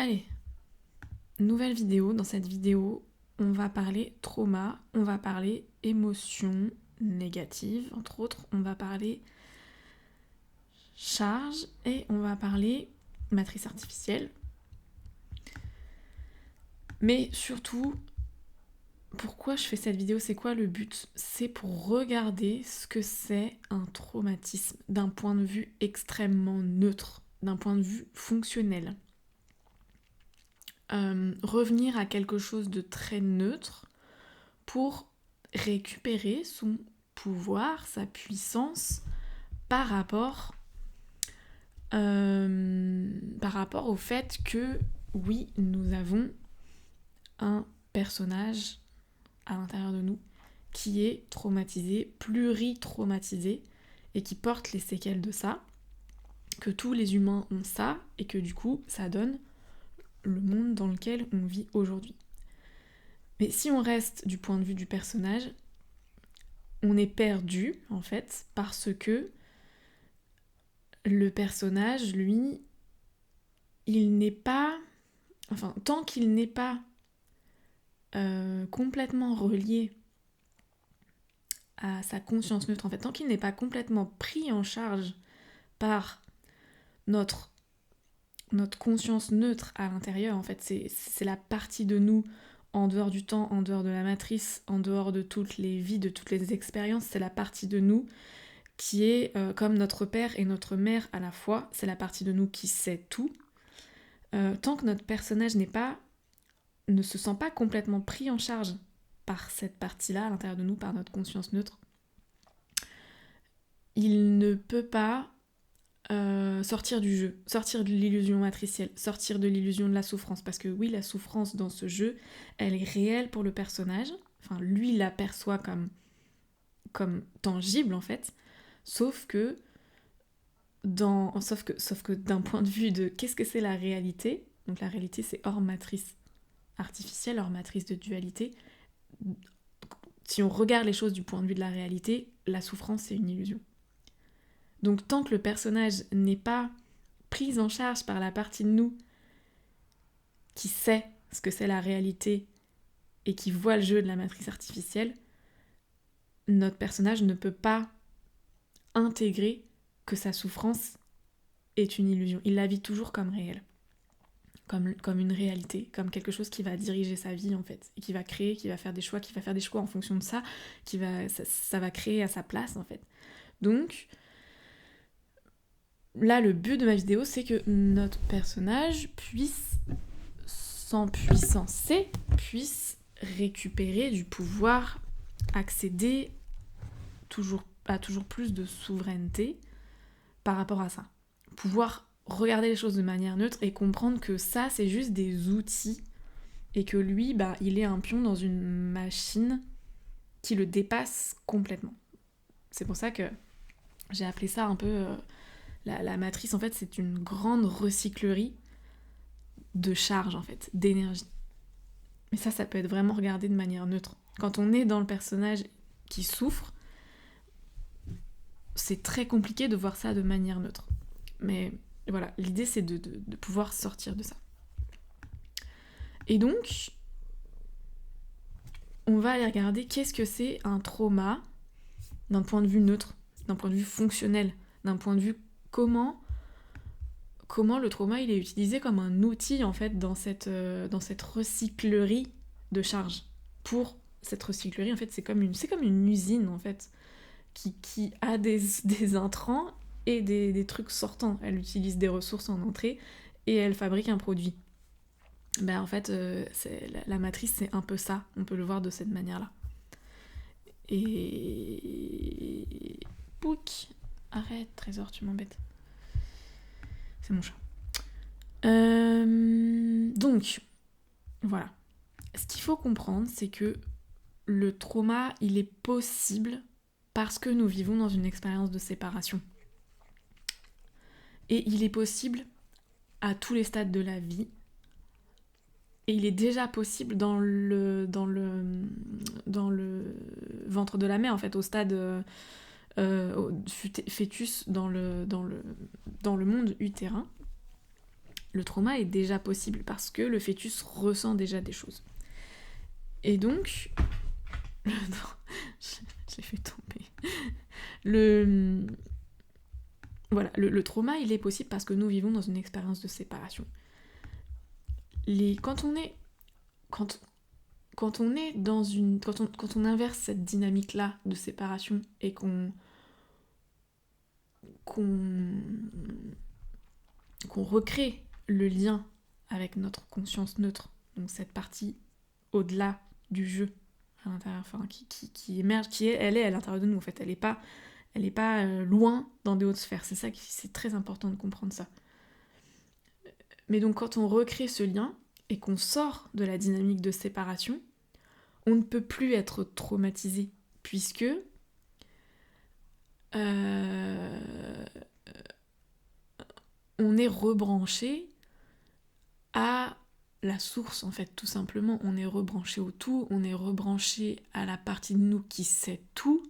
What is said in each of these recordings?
Allez, nouvelle vidéo. Dans cette vidéo, on va parler trauma, on va parler émotions négatives, entre autres, on va parler charge et on va parler matrice artificielle. Mais surtout, pourquoi je fais cette vidéo? C'est quoi le but? C'est pour regarder ce que c'est un traumatisme d'un point de vue extrêmement neutre, d'un point de vue fonctionnel. Revenir à quelque chose de très neutre pour récupérer son pouvoir, sa puissance par rapport au fait que oui, nous avons un personnage à l'intérieur de nous qui est traumatisé, pluri-traumatisé et qui porte les séquelles de ça, que tous les humains ont ça et que du coup ça donne le monde dans lequel on vit aujourd'hui. Mais si on reste du point de vue du personnage, on est perdu en fait parce que le personnage, lui, il n'est pas... Enfin, tant qu'il n'est pas complètement relié à sa conscience neutre, en fait, tant qu'il n'est pas complètement pris en charge par notre conscience neutre à l'intérieur, en fait, c'est la partie de nous en dehors du temps, en dehors de la matrice, en dehors de toutes les vies, de toutes les expériences, c'est la partie de nous qui est comme notre père et notre mère à la fois, c'est la partie de nous qui sait tout. Tant que notre personnage ne se sent pas complètement pris en charge par cette partie-là à l'intérieur de nous, par notre conscience neutre, il ne peut pas sortir du jeu, sortir de l'illusion matricielle, sortir de l'illusion de la souffrance. Parce que oui, la souffrance dans ce jeu, elle est réelle pour le personnage. Enfin, lui l'aperçoit comme tangible en fait. Sauf que d'un point de vue de qu'est-ce que c'est la réalité, donc la réalité c'est hors matrice artificielle, hors matrice de dualité. Si on regarde les choses du point de vue de la réalité, la souffrance c'est une illusion. Donc tant que le personnage n'est pas pris en charge par la partie de nous qui sait ce que c'est la réalité et qui voit le jeu de la matrice artificielle, notre personnage ne peut pas intégrer que sa souffrance est une illusion. Il la vit toujours comme réelle, comme une réalité, comme quelque chose qui va diriger sa vie en fait, et qui va créer, qui va faire des choix en fonction de ça, ça va créer à sa place en fait. Donc là, le but de ma vidéo, c'est que notre personnage puisse s'empuissancer, puisse récupérer du pouvoir, accéder à toujours plus de souveraineté par rapport à ça. Pouvoir regarder les choses de manière neutre et comprendre que ça, c'est juste des outils et que lui, il est un pion dans une machine qui le dépasse complètement. C'est pour ça que j'ai appelé ça un peu... la matrice, en fait, c'est une grande recyclerie de charge, en fait, d'énergie. Mais ça peut être vraiment regardé de manière neutre. Quand on est dans le personnage qui souffre, c'est très compliqué de voir ça de manière neutre. Mais voilà, l'idée c'est de pouvoir sortir de ça. Et donc, on va aller regarder qu'est-ce que c'est un trauma d'un point de vue neutre, d'un point de vue fonctionnel, d'un point de vue comment le trauma il est utilisé comme un outil en fait dans cette recyclerie de charge. Pour cette recyclerie en fait c'est comme une usine en fait qui a des intrants et des trucs sortants. Elle utilise des ressources en entrée et elle fabrique un produit. En fait la matrice c'est un peu ça, on peut le voir de cette manière là. Et pouc, arrête Trésor, tu m'embêtes. C'est mon chat. Donc, voilà. Ce qu'il faut comprendre, c'est que le trauma, il est possible parce que nous vivons dans une expérience de séparation. Et il est possible à tous les stades de la vie. Et il est déjà possible dans le ventre de la mère, en fait, au stade fœtus dans le monde utérin. le trauma est déjà possible parce que le fœtus ressent déjà des choses. Et donc, j'ai fait tomber. Le trauma, il est possible parce que nous vivons dans une expérience de séparation. Quand on inverse cette dynamique-là de séparation et qu'on recrée le lien avec notre conscience neutre, donc cette partie au-delà du jeu à l'intérieur, enfin, qui émerge, elle est à l'intérieur de nous en fait, elle est pas loin dans des hautes sphères, c'est très important de comprendre ça. Mais donc quand on recrée ce lien et qu'on sort de la dynamique de séparation, on ne peut plus être traumatisé puisque on est rebranché à la source en fait, tout simplement. On est rebranché au tout, on est rebranché à la partie de nous qui sait tout.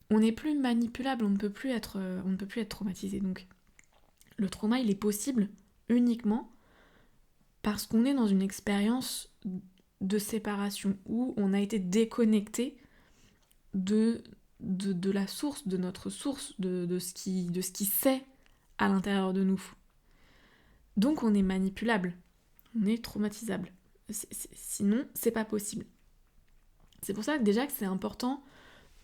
On n'est plus manipulable, on ne peut plus être traumatisé. Donc le trauma, il est possible uniquement parce qu'on est dans une expérience de séparation où on a été déconnecté de la source, de notre source, de ce qui sait à l'intérieur de nous. Donc on est manipulable, on est traumatisable. Sinon, c'est pas possible. C'est pour ça que déjà que c'est important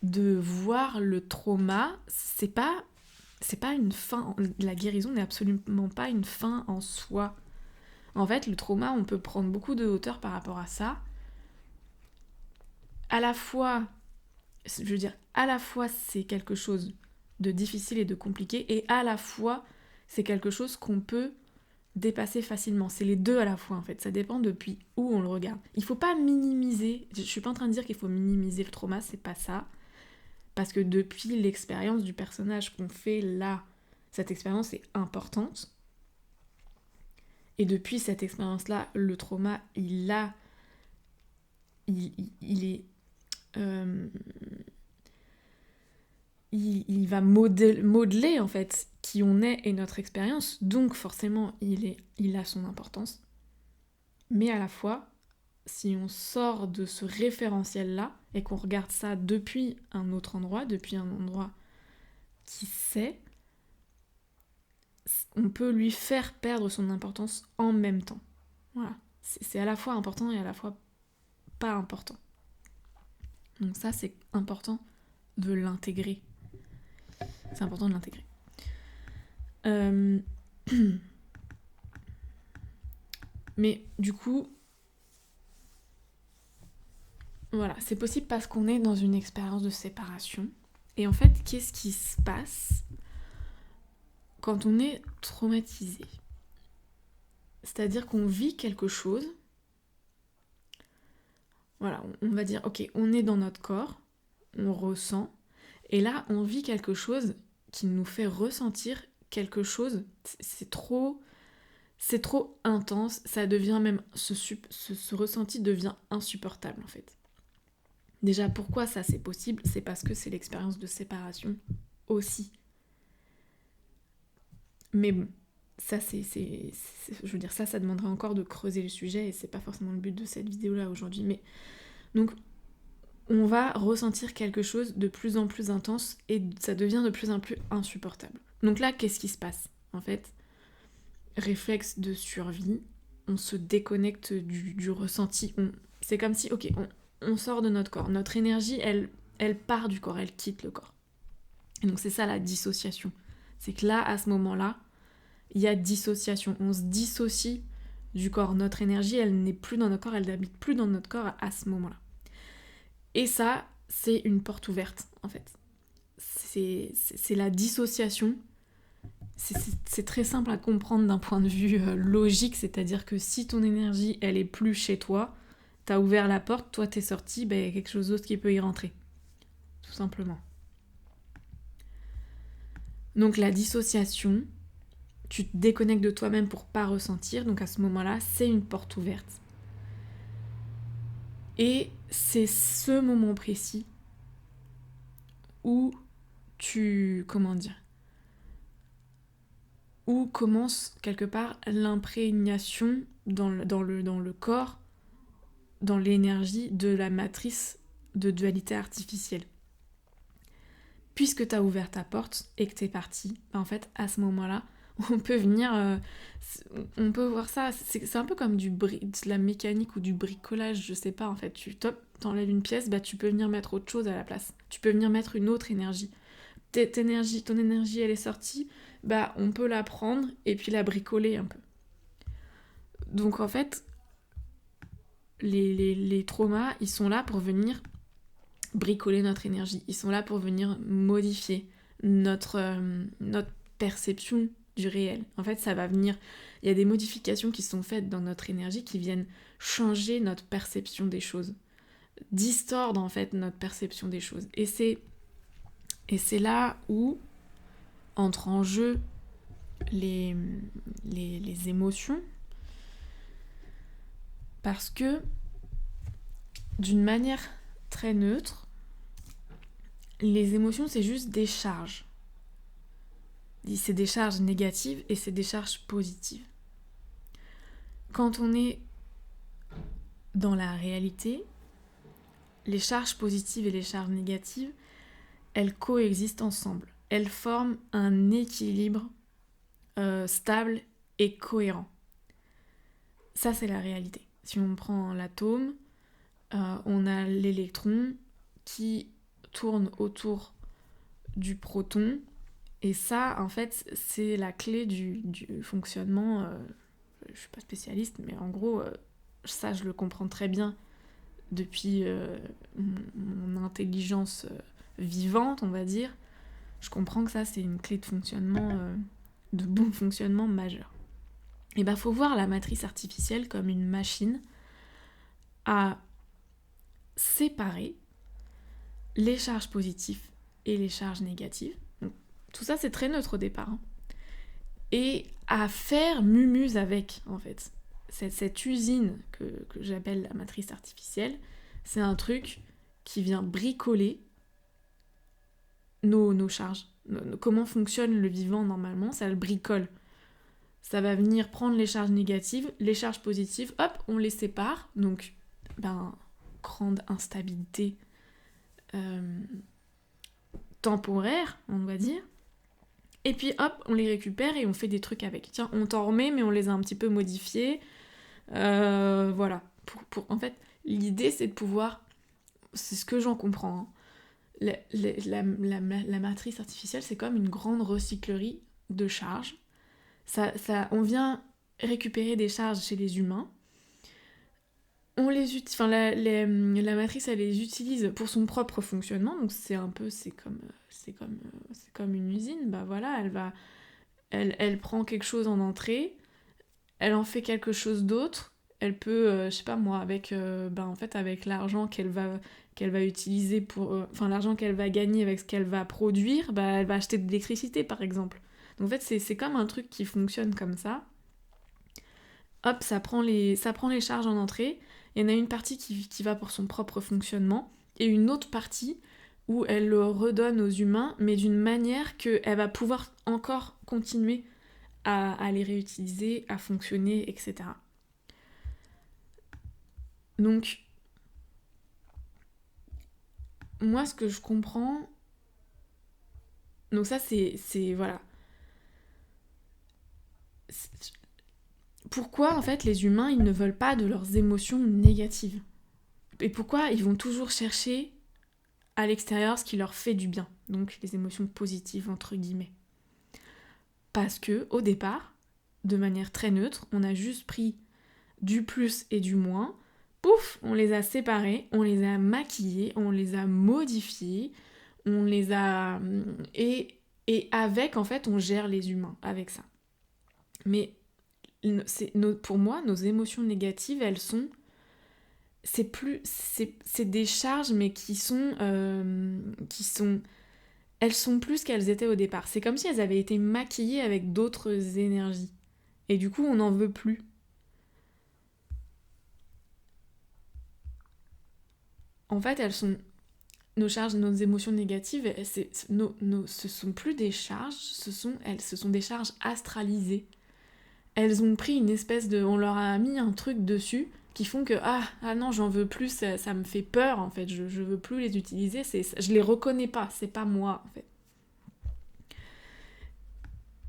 de voir le trauma, c'est pas une fin, la guérison n'est absolument pas une fin en soi. En fait, le trauma, on peut prendre beaucoup de hauteur par rapport à ça. À la fois c'est quelque chose de difficile et de compliqué, et à la fois c'est quelque chose qu'on peut dépasser facilement. C'est les deux à la fois en fait, ça dépend depuis où on le regarde. Il faut pas minimiser, je suis pas en train de dire qu'il faut minimiser le trauma, c'est pas ça. Parce que depuis l'expérience du personnage qu'on fait là, cette expérience est importante. Et depuis cette expérience-là, le trauma, il va modeler en fait qui on est et notre expérience. Donc forcément, il a son importance. Mais à la fois, si on sort de ce référentiel-là et qu'on regarde ça depuis un autre endroit, depuis un endroit qui sait, on peut lui faire perdre son importance en même temps. Voilà. C'est à la fois important et à la fois pas important. Donc ça, c'est important de l'intégrer. C'est important de l'intégrer. Mais du coup, voilà, c'est possible parce qu'on est dans une expérience de séparation. Et en fait, qu'est-ce qui se passe quand on est traumatisé? C'est-à-dire qu'on vit quelque chose. Voilà, on va dire, ok, on est dans notre corps, on ressent, et là, on vit quelque chose qui nous fait ressentir quelque chose. C'est trop intense, ça devient même, ce ressenti devient insupportable en fait. Déjà, pourquoi ça c'est possible? C'est parce que c'est l'expérience de séparation aussi. Mais bon, ça je veux dire, ça demanderait encore de creuser le sujet et c'est pas forcément le but de cette vidéo-là aujourd'hui. Mais donc, on va ressentir quelque chose de plus en plus intense et ça devient de plus en plus insupportable. Donc là, qu'est-ce qui se passe? En fait, réflexe de survie, on se déconnecte du ressenti. C'est comme si, ok, on sort de notre corps. Notre énergie, elle part du corps, elle quitte le corps. Et donc c'est ça la dissociation. C'est que là, à ce moment-là, il y a dissociation. On se dissocie du corps. Notre énergie, elle n'est plus dans notre corps, elle n'habite plus dans notre corps à ce moment-là. Et ça, c'est une porte ouverte, en fait. C'est la dissociation. C'est très simple à comprendre d'un point de vue logique, c'est-à-dire que si ton énergie, elle est plus chez toi, t'as ouvert la porte, toi t'es sorti, il y a quelque chose d'autre qui peut y rentrer. Tout simplement. Donc la dissociation, tu te déconnectes de toi-même pour pas ressentir, donc à ce moment-là, c'est une porte ouverte. Et c'est ce moment précis où comment dire, où commence quelque part l'imprégnation dans le corps, dans l'énergie de la matrice de dualité artificielle. Puisque tu as ouvert ta porte et que tu es parti, en fait, à ce moment-là, on peut venir... on peut voir ça, c'est un peu comme de la mécanique ou du bricolage, je sais pas, en fait. Tu t'enlèves une pièce, tu peux venir mettre autre chose à la place. Tu peux venir mettre une autre énergie. Ton énergie, elle est sortie, on peut la prendre et puis la bricoler un peu. Donc, en fait, les traumas, ils sont là pour venir bricoler notre énergie. Ils sont là pour venir modifier notre perception du réel. En fait, ça va venir... Il y a des modifications qui sont faites dans notre énergie qui viennent changer notre perception des choses. Distordre, en fait, notre perception des choses. Et c'est là où entrent en jeu les émotions. Parce que, d'une manière très neutre, les émotions, c'est juste des charges. C'est des charges négatives et c'est des charges positives. Quand on est dans la réalité, les charges positives et les charges négatives, elles coexistent ensemble. Elles forment un équilibre stable et cohérent. Ça, c'est la réalité. Si on prend l'atome, on a l'électron qui tourne autour du proton. Et ça, en fait, c'est la clé du fonctionnement. Je ne suis pas spécialiste, mais en gros, ça, je le comprends très bien depuis mon intelligence vivante, on va dire. Je comprends que ça, c'est une clé de fonctionnement, de bon fonctionnement majeur. Et faut voir la matrice artificielle comme une machine à séparer les charges positives et les charges négatives. Donc, tout ça, c'est très neutre au départ. Et à faire mumuse avec, en fait. Cette usine que j'appelle la matrice artificielle, c'est un truc qui vient bricoler nos charges. Comment fonctionne le vivant normalement, ça le bricole. Ça va venir prendre les charges négatives, les charges positives, hop, on les sépare. Donc, grande instabilité temporaire, on va dire. Et puis hop, on les récupère et on fait des trucs avec. Tiens, on t'en remet, mais on les a un petit peu modifiés. Voilà. En fait, l'idée, c'est de pouvoir... C'est ce que j'en comprends. Hein. La matrice artificielle, c'est comme une grande recyclerie de charges. On vient récupérer des charges chez les humains. On les la matrice, elle les utilise pour son propre fonctionnement. Donc c'est comme une usine. Voilà, elle prend quelque chose en entrée, elle en fait quelque chose d'autre. Elle peut, je sais pas moi, avec l'argent qu'elle va utiliser pour, l'argent qu'elle va gagner avec ce qu'elle va produire, elle va acheter de l'électricité par exemple. Donc en fait c'est comme un truc qui fonctionne comme ça. Hop, ça prend les charges en entrée. Il y en a une partie qui va pour son propre fonctionnement et une autre partie où elle le redonne aux humains, mais d'une manière qu'elle va pouvoir encore continuer à les réutiliser, à fonctionner, etc. Donc, moi, ce que je comprends... Donc ça, c'est voilà. Pourquoi, en fait, les humains, ils ne veulent pas de leurs émotions négatives ? Et pourquoi ils vont toujours chercher à l'extérieur ce qui leur fait du bien ? Donc, les émotions positives, entre guillemets. Parce que, au départ, de manière très neutre, on a juste pris du plus et du moins, pouf, on les a séparés, on les a maquillés, on les a modifiés, on les a... Et avec, en fait, on gère les humains avec ça. Mais pour moi, nos émotions négatives, elles sont... C'est des charges, mais qui sont... Elles sont plus qu'elles étaient au départ. C'est comme si elles avaient été maquillées avec d'autres énergies. Et du coup, on n'en veut plus. En fait, elles sont nos charges, nos émotions négatives, ce sont plus des charges, ce sont des charges astralisées. Elles ont pris une espèce de... On leur a mis un truc dessus qui font que ah non, j'en veux plus, ça me fait peur en fait, je veux plus les utiliser, je les reconnais pas, c'est pas moi en fait.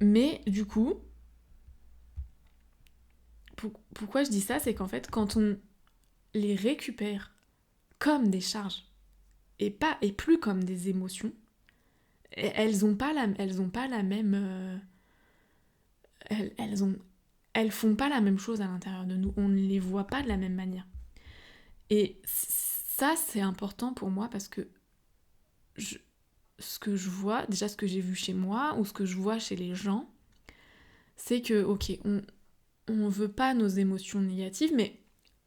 Mais du coup, pourquoi je dis ça, c'est qu'en fait, quand on les récupère comme des charges et plus comme des émotions, elles ont pas la même elles font pas la même chose à l'intérieur de nous, on ne les voit pas de la même manière. Et ça, c'est important pour moi parce que ce que je vois, déjà ce que j'ai vu chez moi ou ce que je vois chez les gens, c'est que ok, on veut pas nos émotions négatives, mais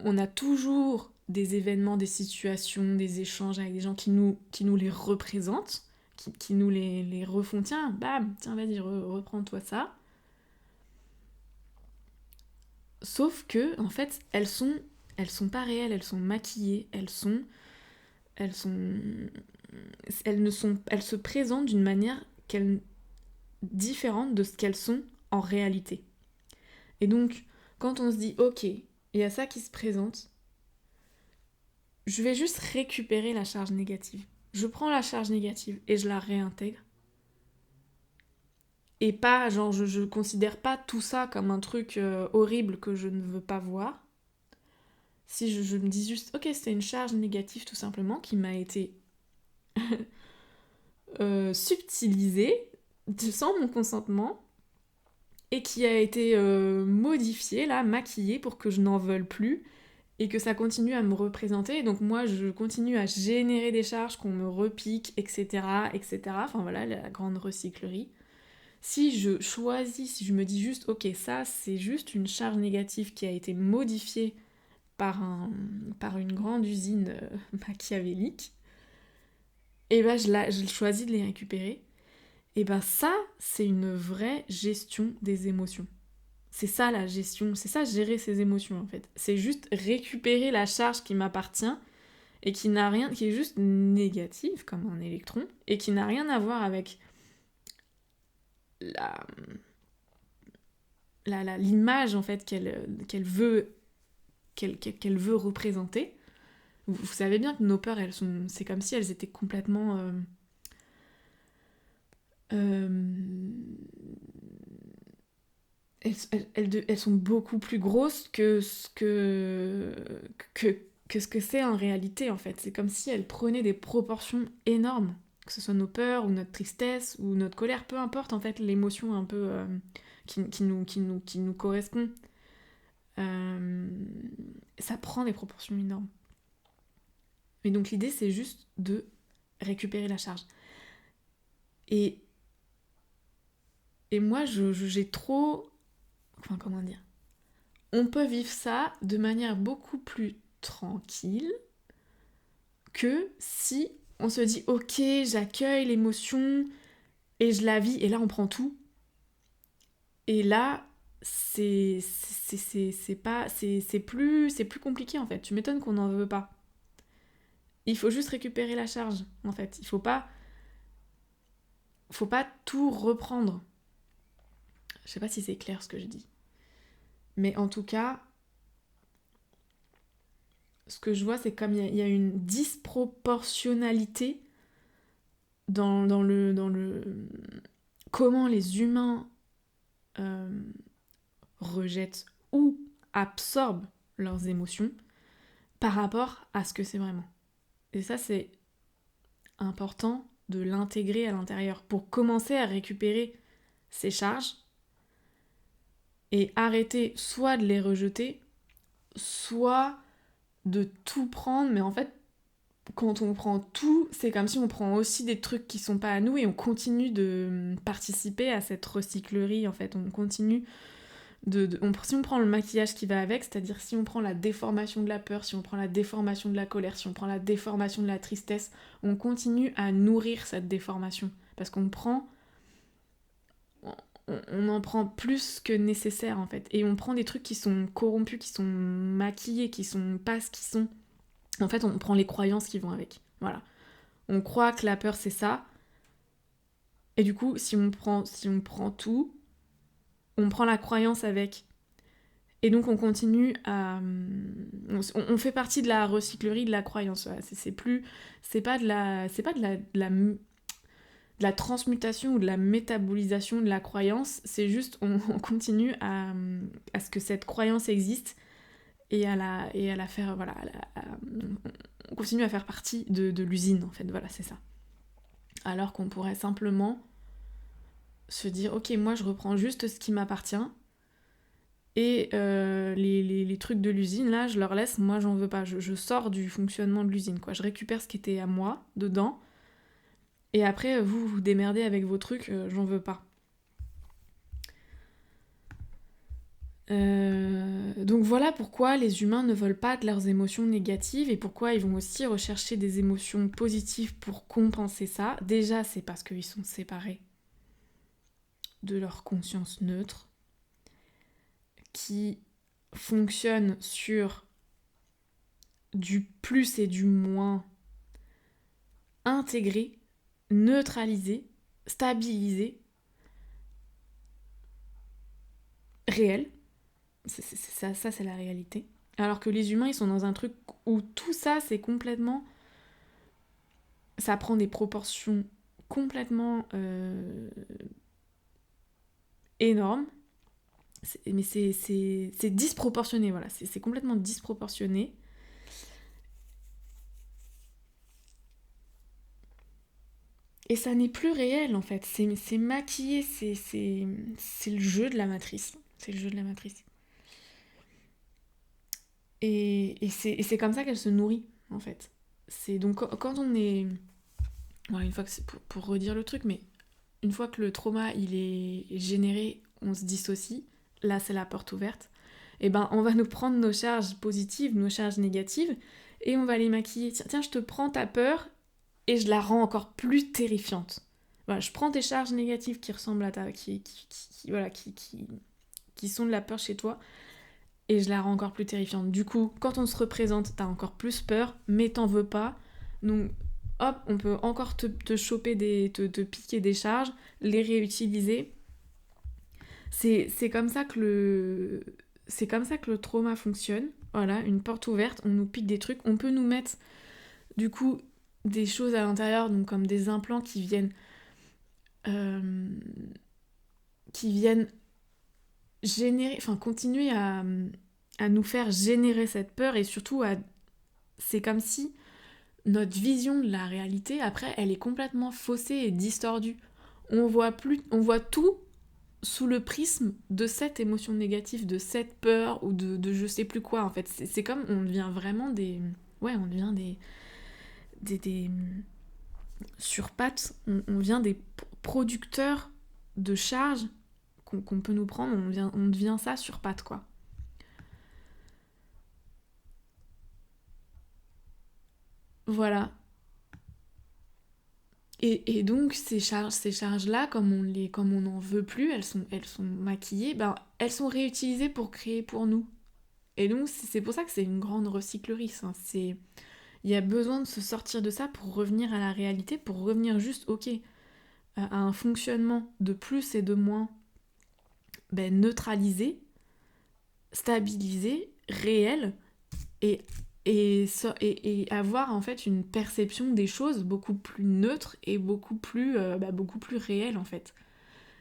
on a toujours des événements, des situations, des échanges avec des gens qui nous les représentent, qui nous les refont. Tiens, bam, tiens, vas-y, reprends-toi ça. Sauf que, en fait, elles sont pas réelles, elles sont maquillées, elles se présentent d'une manière différente de ce qu'elles sont en réalité. Et donc, quand on se dit, ok, il y a ça qui se présente, je vais juste récupérer la charge négative. Je prends la charge négative et je la réintègre. Et pas, genre, je considère pas tout ça comme un truc horrible que je ne veux pas voir. Si je me dis juste, ok, c'est une charge négative tout simplement qui m'a été subtilisée sans mon consentement et qui a été modifiée, là, maquillée pour que je n'en veuille plus et que ça continue à me représenter. Et donc moi, je continue à générer des charges qu'on me repique, etc., etc. Enfin voilà, la grande recyclerie. Si je choisis, si je me dis juste, ok, ça, c'est juste une charge négative qui a été modifiée par une grande usine machiavélique, et ben je choisis de les récupérer. Et ben ça, c'est une vraie gestion des émotions. C'est ça la gestion, c'est ça gérer ses émotions en fait. C'est juste récupérer la charge qui m'appartient et qui n'a rien, qui est juste négative comme un électron et qui n'a rien à voir avec l'image en fait qu'elle veut représenter. Vous savez bien que nos peurs, c'est comme si elles étaient complètement elles sont beaucoup plus grosses que ce que c'est en réalité en fait. C'est comme si elles prenaient des proportions énormes, que ce soit nos peurs ou notre tristesse ou notre colère, peu importe en fait l'émotion un peu qui nous correspond. Ça prend des proportions énormes. Et donc l'idée c'est juste de récupérer la charge. Et moi j'ai trop... Enfin comment dire, on peut vivre ça de manière beaucoup plus tranquille que si on se dit ok, j'accueille l'émotion et je la vis et là on prend tout. Et là c'est plus compliqué en fait. Tu m'étonnes qu'on n'en veut pas. Il faut juste récupérer la charge en fait. Il faut pas tout reprendre. Je sais pas si c'est clair ce que je dis. Mais en tout cas, ce que je vois, c'est comme il y a une disproportionnalité dans le comment les humains rejettent ou absorbent leurs émotions par rapport à ce que c'est vraiment. Et ça, c'est important de l'intégrer à l'intérieur pour commencer à récupérer ces charges et arrêter soit de les rejeter, soit de tout prendre, mais en fait, quand on prend tout, c'est comme si on prend aussi des trucs qui sont pas à nous et on continue de participer à cette recyclerie, en fait. On continue si on prend le maquillage qui va avec, c'est-à-dire si on prend la déformation de la peur, si on prend la déformation de la colère, si on prend la déformation de la tristesse, on continue à nourrir cette déformation. Parce qu'on prend... On en prend plus que nécessaire, en fait. Et on prend des trucs qui sont corrompus, qui sont maquillés, qui sont pas ce qu'ils sont. En fait, on prend les croyances qui vont avec. Voilà. On croit que la peur c'est ça. Et du coup, si on prend tout, on prend la croyance avec. Et donc on continue à... On fait partie de la recyclerie de la croyance. Voilà. C'est pas de la transmutation ou de la métabolisation de la croyance, c'est juste on continue à ce que cette croyance existe et à la faire... Voilà, on continue à faire partie de l'usine, en fait. Voilà, c'est ça. Alors qu'on pourrait simplement se dire, ok, moi je reprends juste ce qui m'appartient, et les trucs de l'usine, là, je leur laisse, moi j'en veux pas. Je sors du fonctionnement de l'usine, quoi. Je récupère ce qui était à moi, dedans, et après, vous vous démerdez avec vos trucs, j'en veux pas. Donc voilà pourquoi les humains ne veulent pas de leurs émotions négatives et pourquoi ils vont aussi rechercher des émotions positives pour compenser ça. Déjà, c'est parce qu'ils sont séparés de leur conscience neutre qui fonctionne sur du plus et du moins intégré, neutralisé, stabilisé, réel. Ça c'est la réalité. Alors que les humains, ils sont dans un truc où tout ça, c'est complètement... Ça prend des proportions complètement énormes. Mais c'est disproportionné, voilà. C'est complètement disproportionné. Et ça n'est plus réel, en fait. C'est maquillé, c'est le jeu de la matrice. C'est le jeu de la matrice. Et c'est comme ça qu'elle se nourrit, en fait. C'est donc quand on est... Bon, une fois que c'est pour redire le truc, mais une fois que le trauma il est généré, on se dissocie, là c'est la porte ouverte, et ben on va nous prendre nos charges positives, nos charges négatives, et on va les maquiller. Tiens, je te prends ta peur, et je la rends encore plus terrifiante. Voilà, je prends tes charges négatives qui ressemblent à ta... qui sont de la peur chez toi, et je la rends encore plus terrifiante. Du coup, quand on se représente, t'as encore plus peur, mais t'en veux pas. Donc, hop, on peut encore te choper te piquer des charges, les réutiliser. C'est comme ça que le trauma fonctionne. Voilà, une porte ouverte, on nous pique des trucs, on peut nous mettre du coup des choses à l'intérieur, donc comme des implants qui viennent générer, enfin continuer à nous faire générer cette peur et surtout c'est comme si notre vision de la réalité après elle est complètement faussée et distordue. On voit tout sous le prisme de cette émotion négative, de cette peur ou de je sais plus quoi en fait. C'est comme on devient vraiment on devient des sur pattes, on devient des producteurs de charges qu'on peut nous prendre, on devient ça sur pattes quoi. Voilà. Et donc ces charges-là, comme on n'en veut plus, elles sont maquillées, ben, elles sont réutilisées pour créer pour nous. Et donc c'est pour ça que c'est une grande recyclerie. Ça. Il y a besoin de se sortir de ça pour revenir à la réalité, pour revenir juste, ok, à un fonctionnement de plus et de moins ben, neutralisé, stabilisé, réel, et et avoir en fait une perception des choses beaucoup plus neutre et beaucoup plus réelle en fait.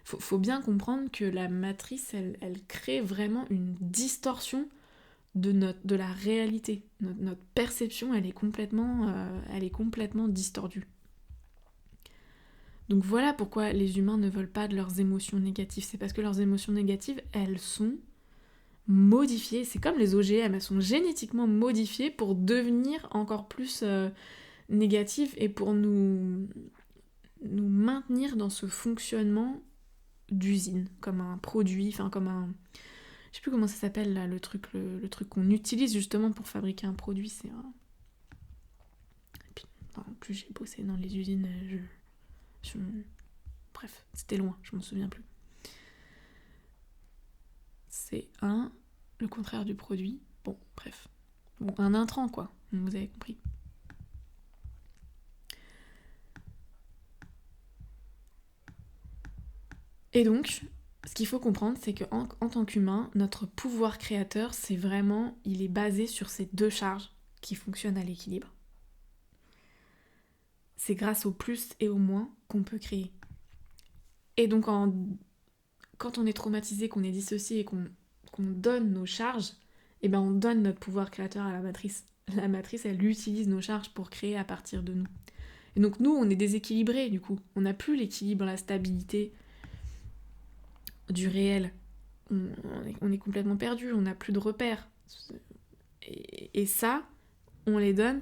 Faut bien comprendre que la matrice, elle crée vraiment une distorsion de la réalité. Notre perception, elle est complètement distordue. Donc voilà pourquoi les humains ne veulent pas de leurs émotions négatives. C'est parce que leurs émotions négatives, elles sont modifiées. C'est comme les OGM, elles sont génétiquement modifiées pour devenir encore plus négatives et pour nous maintenir dans ce fonctionnement d'usine, comme un produit, enfin comme un... Je sais plus comment ça s'appelle là, le truc qu'on utilise justement pour fabriquer un produit, c'est un... Plus j'ai bossé dans les usines, bref, c'était loin, je m'en souviens plus. C'est le contraire du produit. Bon, bref. Bon, un intrant, quoi. Vous avez compris. Et donc, ce qu'il faut comprendre, c'est qu'en tant qu'humain, notre pouvoir créateur, il est basé sur ces deux charges qui fonctionnent à l'équilibre. C'est grâce au plus et au moins qu'on peut créer. Et donc, quand on est traumatisé, qu'on est dissocié et qu'on donne nos charges, eh ben on donne notre pouvoir créateur à la matrice. La matrice, elle utilise nos charges pour créer à partir de nous. Et donc nous, on est déséquilibrés du coup. On n'a plus l'équilibre, la stabilité du réel. On est complètement perdu, on n'a plus de repères. Et ça, on les donne,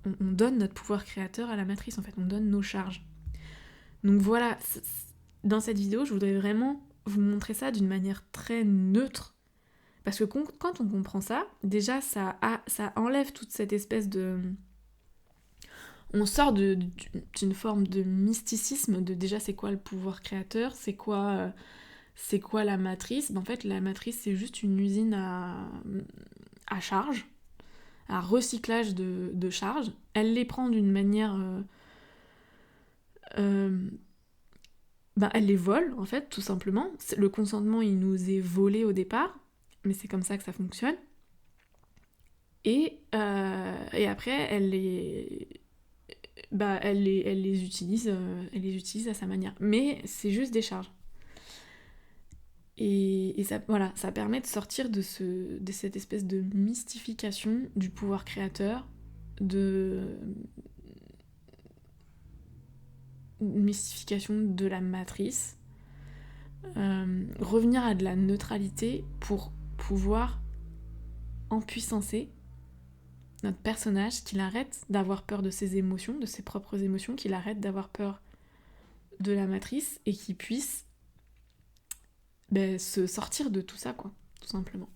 on donne notre pouvoir créateur à la matrice en fait, on donne nos charges. Donc voilà, dans cette vidéo, je voudrais vraiment vous montrer ça d'une manière très neutre. Parce que quand on comprend ça, déjà ça enlève toute cette espèce de... On sort d'une forme de mysticisme de déjà c'est quoi le pouvoir créateur, c'est quoi la matrice. En fait, la matrice c'est juste une usine à charge, à recyclage de charges. Elle les prend d'une manière... elle les vole en fait, tout simplement. Le consentement il nous est volé au départ, mais c'est comme ça que ça fonctionne. Et après, elle les utilise à sa manière. Mais c'est juste des charges. Et ça, voilà, ça permet de sortir de cette espèce de mystification du pouvoir créateur, de mystification de la matrice, revenir à de la neutralité pour pouvoir empuissancer notre personnage, qu'il arrête d'avoir peur de ses émotions, de ses propres émotions, qu'il arrête d'avoir peur de la matrice et qu'il puisse se sortir de tout ça, quoi, tout simplement.